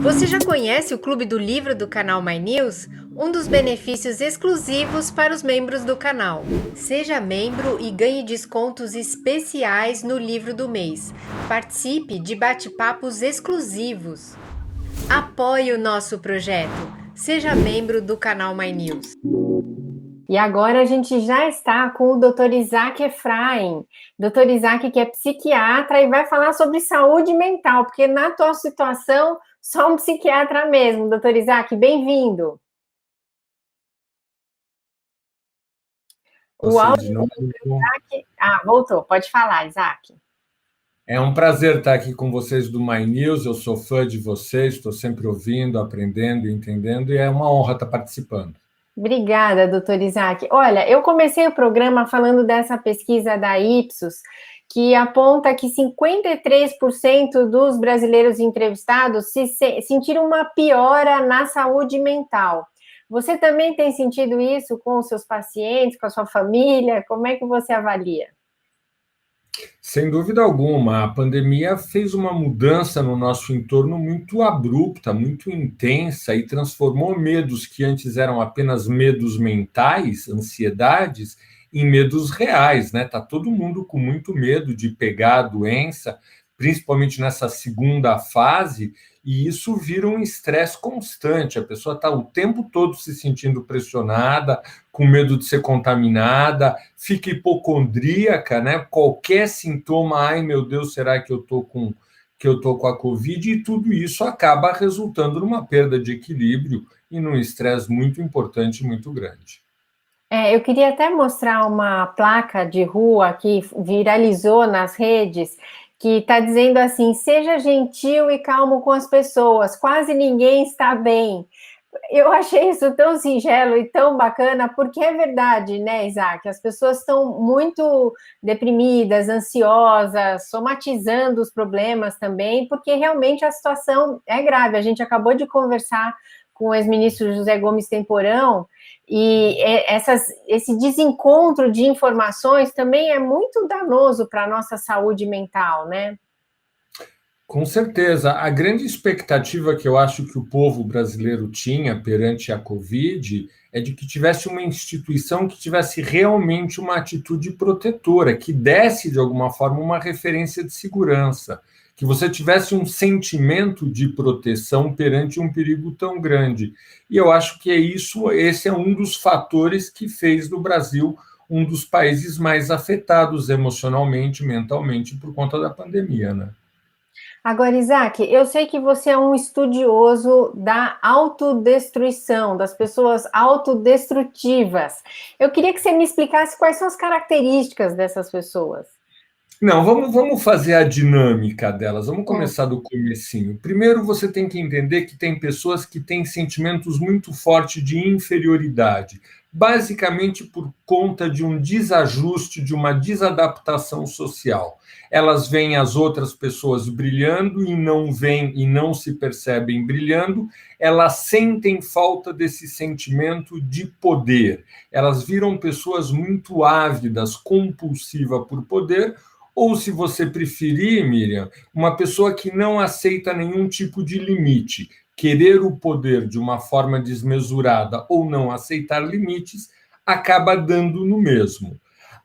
Você já conhece o Clube do Livro do canal My News? Um dos benefícios exclusivos para os membros do canal. Seja membro e ganhe descontos especiais no livro do mês. Participe de bate-papos exclusivos. Apoie o nosso projeto. Seja membro do canal My News. E agora a gente já está com o Dr. Isaac Efraim. Dr. Isaac, que é psiquiatra e vai falar sobre saúde mental, porque na tua situação, só um psiquiatra mesmo. Dr. Isaac, bem-vindo. O Você áudio de do novo. Dr. Isaac... Ah, voltou. Pode falar, Isaac. É um prazer estar aqui com vocês do My News. Eu sou fã de vocês, estou sempre ouvindo, aprendendo, entendendo, e é uma honra estar participando. Obrigada, doutor Isaac. Olha, eu comecei o programa falando dessa pesquisa da Ipsos, que aponta que 53% dos brasileiros entrevistados sentiram uma piora na saúde mental. Você também tem sentido isso com os seus pacientes, com a sua família? Como é que você avalia? Sem dúvida alguma, a pandemia fez uma mudança no nosso entorno muito abrupta, muito intensa e transformou medos que antes eram apenas medos mentais, ansiedades, em medos reais, né? Tá todo mundo com muito medo de pegar a doença, principalmente nessa segunda fase, e isso vira um estresse constante. A pessoa está o tempo todo se sentindo pressionada, com medo de ser contaminada, fica hipocondríaca, né? Qualquer sintoma, ai meu Deus, será que eu tô com a Covid? E tudo isso acaba resultando numa perda de equilíbrio e num estresse muito importante, muito grande. Eu queria até mostrar uma placa de rua que viralizou nas redes, que está dizendo assim: seja gentil e calmo com as pessoas, quase ninguém está bem. Eu achei isso tão singelo e tão bacana, porque é verdade, né, Isaac? As pessoas estão muito deprimidas, ansiosas, somatizando os problemas também, porque realmente a situação é grave. A gente acabou de conversar com o ex-ministro José Gomes Temporão, e esse desencontro de informações também é muito danoso para a nossa saúde mental, né? Com certeza. A grande expectativa que eu acho que o povo brasileiro tinha perante a Covid é de que tivesse uma instituição que tivesse realmente uma atitude protetora, que desse, de alguma forma, uma referência de segurança, que você tivesse um sentimento de proteção perante um perigo tão grande. E eu acho que é isso, esse é um dos fatores que fez do Brasil um dos países mais afetados emocionalmente, mentalmente, por conta da pandemia, né? Agora, Isaac, eu sei que você é um estudioso da autodestruição, das pessoas autodestrutivas. Eu queria que você me explicasse quais são as características dessas pessoas. Não, vamos fazer a dinâmica delas. Vamos Hum. começar do comecinho. Primeiro, você tem que entender que tem pessoas que têm sentimentos muito fortes de inferioridade, basicamente por conta de um desajuste, de uma desadaptação social. Elas veem as outras pessoas brilhando e não veem e não se percebem brilhando, elas sentem falta desse sentimento de poder. Elas viram pessoas muito ávidas, compulsivas por poder, ou, se você preferir, Miriam, uma pessoa que não aceita nenhum tipo de limite. Querer o poder de uma forma desmesurada ou não aceitar limites acaba dando no mesmo.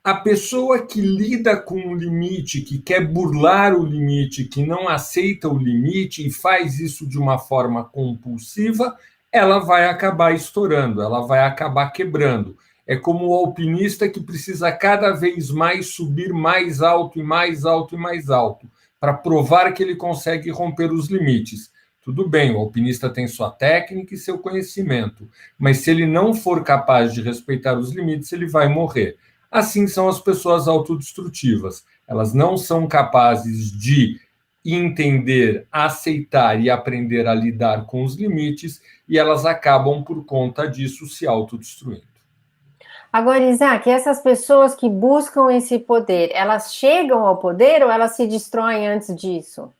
A pessoa que lida com o limite, que quer burlar o limite, que não aceita o limite e faz isso de uma forma compulsiva, ela vai acabar estourando, ela vai acabar quebrando. É como o alpinista que precisa cada vez mais subir mais alto e mais alto e mais alto, para provar que ele consegue romper os limites. Tudo bem, o alpinista tem sua técnica e seu conhecimento, mas se ele não for capaz de respeitar os limites, ele vai morrer. Assim são as pessoas autodestrutivas. Elas não são capazes de entender, aceitar e aprender a lidar com os limites, e elas acabam, por conta disso, se autodestruindo. Agora, Isaac, essas pessoas que buscam esse poder, elas chegam ao poder ou elas se destroem antes disso?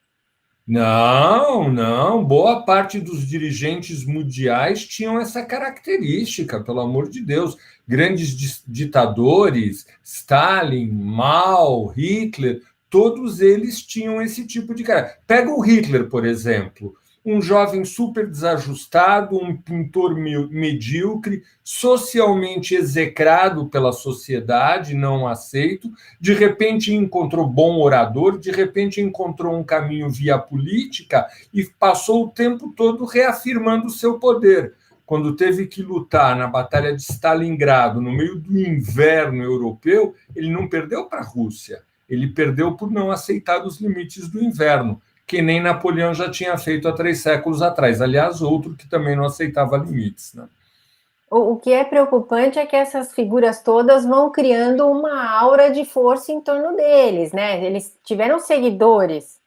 Não, não. Boa parte dos dirigentes mundiais tinham essa característica, pelo amor de Deus. Grandes ditadores, Stalin, Mao, Hitler, todos eles tinham esse tipo de cara. Pega o Hitler, por exemplo. um jovem super desajustado, um pintor medíocre, socialmente execrado pela sociedade, não aceito, de repente encontrou bom orador, de repente encontrou um caminho via política e passou o tempo todo reafirmando o seu poder. Quando teve que lutar na Batalha de Stalingrado, no meio do inverno europeu, ele não perdeu para a Rússia, ele perdeu por não aceitar os limites do inverno, que nem Napoleão já tinha feito há 3 séculos atrás. Aliás, outro que também não aceitava limites, né? O que é preocupante é que essas figuras todas vão criando uma aura de força em torno deles, né? Eles tiveram seguidores.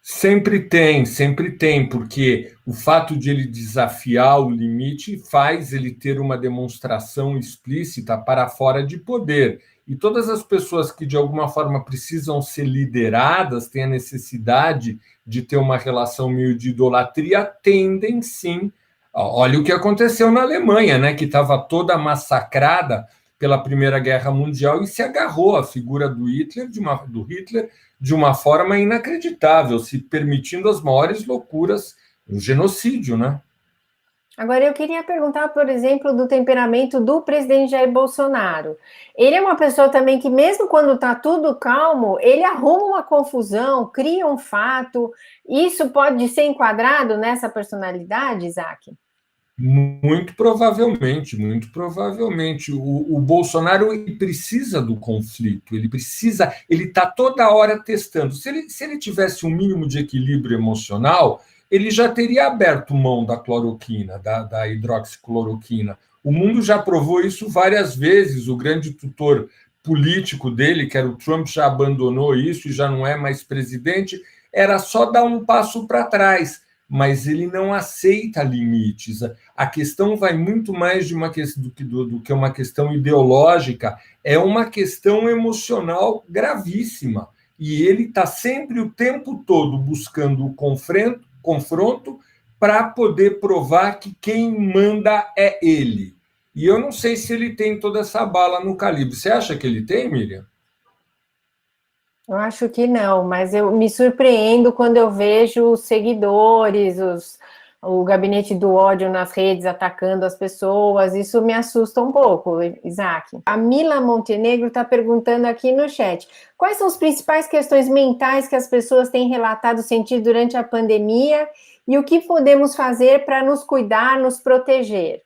Sempre tem, porque o fato de ele desafiar o limite faz ele ter uma demonstração explícita para fora de poder. E todas as pessoas que de alguma forma precisam ser lideradas, têm a necessidade de ter uma relação meio de idolatria, tendem sim. Olha o que aconteceu na Alemanha, né, que estava toda massacrada pela Primeira Guerra Mundial e se agarrou à figura do Hitler de uma forma inacreditável, se permitindo as maiores loucuras, o genocídio, né? Agora, eu queria perguntar, por exemplo, do temperamento do presidente Jair Bolsonaro. Ele é uma pessoa também que, mesmo quando está tudo calmo, ele arruma uma confusão, cria um fato. Isso pode ser enquadrado nessa personalidade, Isaac? Muito provavelmente, muito provavelmente. O Bolsonaro ele precisa do conflito, ele está toda hora testando. Se ele tivesse um mínimo de equilíbrio emocional, ele já teria aberto mão da cloroquina, da hidroxicloroquina. O mundo já provou isso várias vezes. O grande tutor político dele, que era o Trump, já abandonou isso e já não é mais presidente. Era só dar um passo para trás, mas ele não aceita limites. A questão vai muito mais de uma questão do que uma questão ideológica, é uma questão emocional gravíssima. E ele está sempre o tempo todo buscando o confronto para poder provar que quem manda é ele. E eu não sei se ele tem toda essa bala no calibre. Você acha que ele tem, Miriam? Eu acho que não, mas eu me surpreendo quando eu vejo os seguidores, o gabinete do ódio nas redes atacando as pessoas. Isso me assusta um pouco, Isaac. A Mila Montenegro está perguntando aqui no chat: quais são as principais questões mentais que as pessoas têm relatado sentir durante a pandemia e o que podemos fazer para nos cuidar, nos proteger?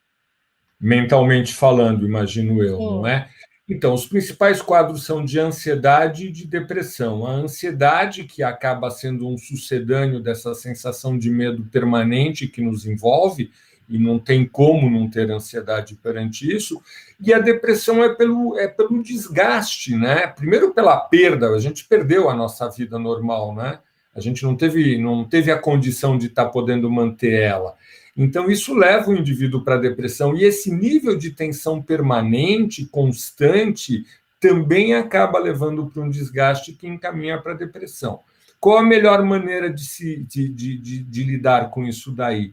Mentalmente falando, imagino eu, não Sim. é? Então, os principais quadros são de ansiedade e de depressão. A ansiedade, que acaba sendo um sucedâneo dessa sensação de medo permanente que nos envolve, e não tem como não ter ansiedade perante isso, e a depressão é pelo desgaste, né? Primeiro pela perda, a gente perdeu a nossa vida normal, né? A gente não teve a condição de estar podendo manter ela. Então, isso leva o indivíduo para a depressão. E esse nível de tensão permanente, constante, também acaba levando para um desgaste que encaminha para a depressão. Qual a melhor maneira de lidar com isso daí?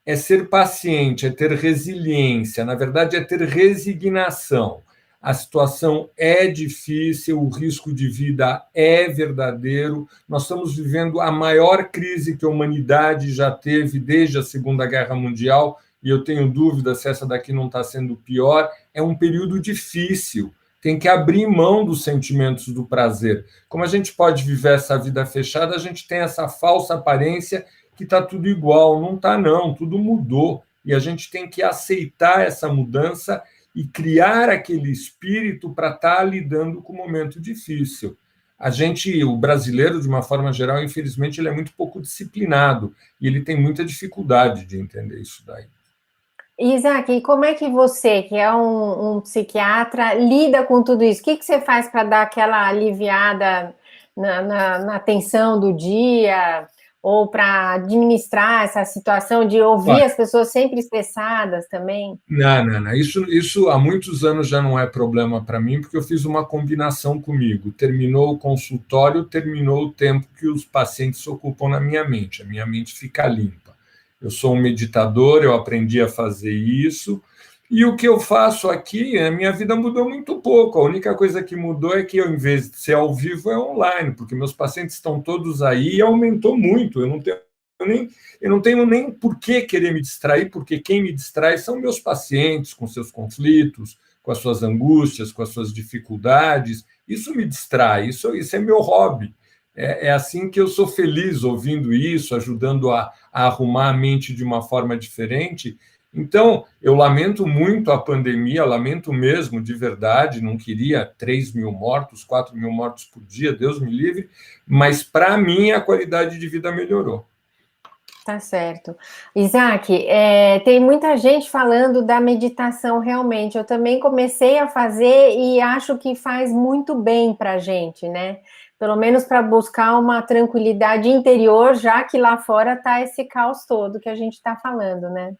É ser paciente, é ter resiliência, na verdade, é ter resignação. A situação é difícil, o risco de vida é verdadeiro. Nós estamos vivendo a maior crise que a humanidade já teve desde a Segunda Guerra Mundial, e eu tenho dúvida se essa daqui não está sendo pior. É um período difícil, tem que abrir mão dos sentimentos do prazer. Como a gente pode viver essa vida fechada, a gente tem essa falsa aparência que está tudo igual. Não está, não, tudo mudou. E a gente tem que aceitar essa mudança e criar aquele espírito para estar lidando com o momento difícil. O brasileiro, de uma forma geral, infelizmente, ele é muito pouco disciplinado e ele tem muita dificuldade de entender isso daí. Isaac, e como é que você, que é um psiquiatra, lida com tudo isso? O que você faz para dar aquela aliviada na tensão do dia, ou para administrar essa situação de ouvir as pessoas sempre estressadas também? Não, não, não. Isso há muitos anos já não é problema para mim, porque eu fiz uma combinação comigo. Terminou o consultório, terminou o tempo que os pacientes ocupam na minha mente. A minha mente fica limpa. Eu sou um meditador, eu aprendi a fazer isso. E o que eu faço aqui, a minha vida mudou muito pouco. A única coisa que mudou é que, eu, em vez de ser ao vivo, é online, porque meus pacientes estão todos aí e aumentou muito. Eu não tenho Eu não tenho nem por que querer me distrair, porque quem me distrai são meus pacientes, com seus conflitos, com as suas angústias, com as suas dificuldades. Isso me distrai, isso é meu hobby. É assim que eu sou feliz ouvindo isso, ajudando a arrumar a mente de uma forma diferente. Então, eu lamento muito a pandemia, lamento mesmo, de verdade, não queria 3.000 mortos, 4.000 mortos por dia, Deus me livre, mas para mim a qualidade de vida melhorou. Tá certo. Isaac, tem muita gente falando da meditação realmente. Eu também comecei a fazer e acho que faz muito bem para a gente, né? Pelo menos para buscar uma tranquilidade interior, já que lá fora tá esse caos todo que a gente está falando, né?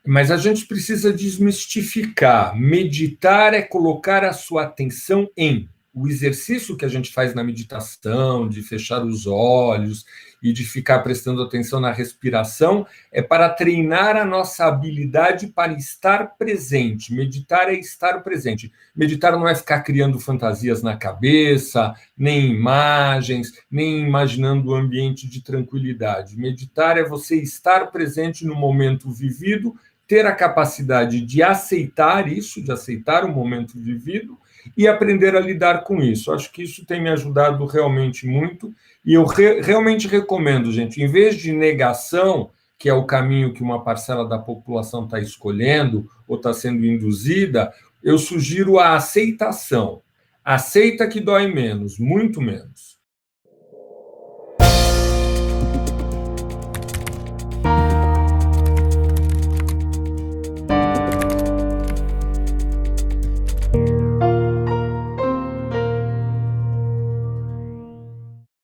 Mas a gente precisa desmistificar. Meditar é colocar a sua atenção em. O exercício que a gente faz na meditação, de fechar os olhos e de ficar prestando atenção na respiração, é para treinar a nossa habilidade para estar presente. Meditar é estar presente. Meditar não é ficar criando fantasias na cabeça, nem imagens, nem imaginando um ambiente de tranquilidade. Meditar é você estar presente no momento vivido, ter a capacidade de aceitar isso, de aceitar o momento vivido e aprender a lidar com isso. Acho que isso tem me ajudado realmente muito e eu realmente recomendo, gente, em vez de negação, que é o caminho que uma parcela da população está escolhendo ou está sendo induzida, eu sugiro a aceitação. Aceita que dói menos, muito menos.